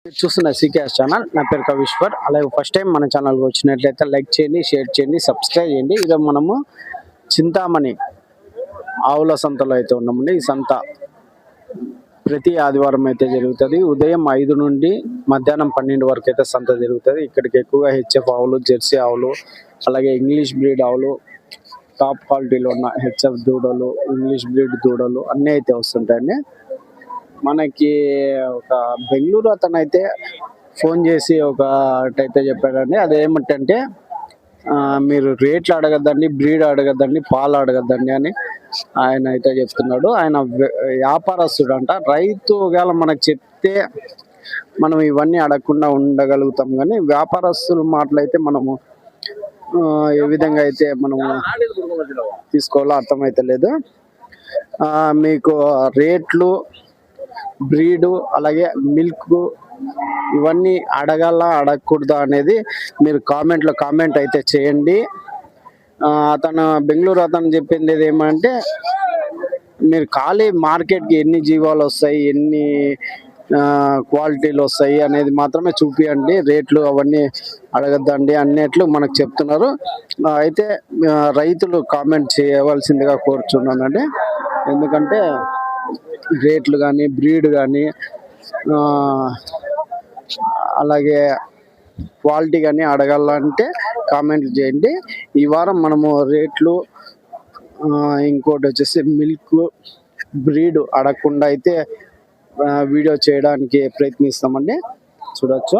మీరు చూస్తున్న CKS channel. నా పేరు కవిశ్వర్. అలాగే ఫస్ట్ టైం మన ఛానల్కి వచ్చినట్లయితే లైక్ చేయండి, షేర్ చేయండి, సబ్స్క్రైబ్ చేయండి. ఈరోజు మనము చింతామణి ఆవుల సంతలో అయితే ఉన్నామండి. ఈ సంత ప్రతి ఆదివారం అయితే జరుగుతుంది. ఉదయం 5 నుండి మధ్యాహ్నం 12 వరకు అయితే సంత జరుగుతుంది. ఇక్కడికి ఎక్కువగా హెచ్ఎఫ్ ఆవులు, జెర్సీ ఆవులు, అలాగే ఇంగ్లీష్ బ్రీడ్ ఆవులు, టాప్ క్వాలిటీలో ఉన్న హెచ్ఎఫ్ దూడలు, ఇంగ్లీష్ బ్రీడ్ దూడలు అన్నీ అయితే వస్తుంటాయండి. మనకి ఒక బెంగళూరు అతను అయితే ఫోన్ చేసి ఒకటైతే చెప్పాడండి. అదేమిటంటే మీరు రేట్లు అడగద్దండి, బ్రీడ్ అడగద్దండి, పాలు అడగద్దండి అని ఆయన అయితే చెప్తున్నాడు. ఆయన వ్యాపారస్తుడు అంట. రైతు ఒకవేళ మనకు చెప్తే మనం ఇవన్నీ అడగకుండా ఉండగలుగుతాం, కానీ వ్యాపారస్తుల మాటలైతే మనము ఏ విధంగా అయితే మనము తీసుకోవాలో అర్థమైతే లేదు. మీకు రేట్లు, బ్రీడు, అలాగే మిల్క్ ఇవన్నీ అడగకూడదా అనేది మీరు కామెంట్ అయితే చేయండి. అతను బెంగళూరు అతను చెప్పింది ఏమంటే, మీరు ఖాళీ మార్కెట్కి ఎన్ని జీవాలు వస్తాయి, ఎన్ని క్వాలిటీలు వస్తాయి అనేది మాత్రమే చూపియండి, రేట్లు అవన్నీ అడగద్దండి అన్నట్లు మనకు చెప్తున్నారు. అయితే రైతులు కామెంట్ చేయవలసిందిగా కోరుచున్నానండి. ఎందుకంటే రేట్లు కానీ, బ్రీడ్ కానీ, అలాగే క్వాలిటీ కానీ అడగాలంటే కామెంట్ చేయండి. ఈ వారం మనము రేట్లు, ఇంకోటి వచ్చేసి మిల్క్, బ్రీడ్ అడగకుండా అయితే వీడియో చేయడానికి ప్రయత్నిస్తామండి. చూడొచ్చు.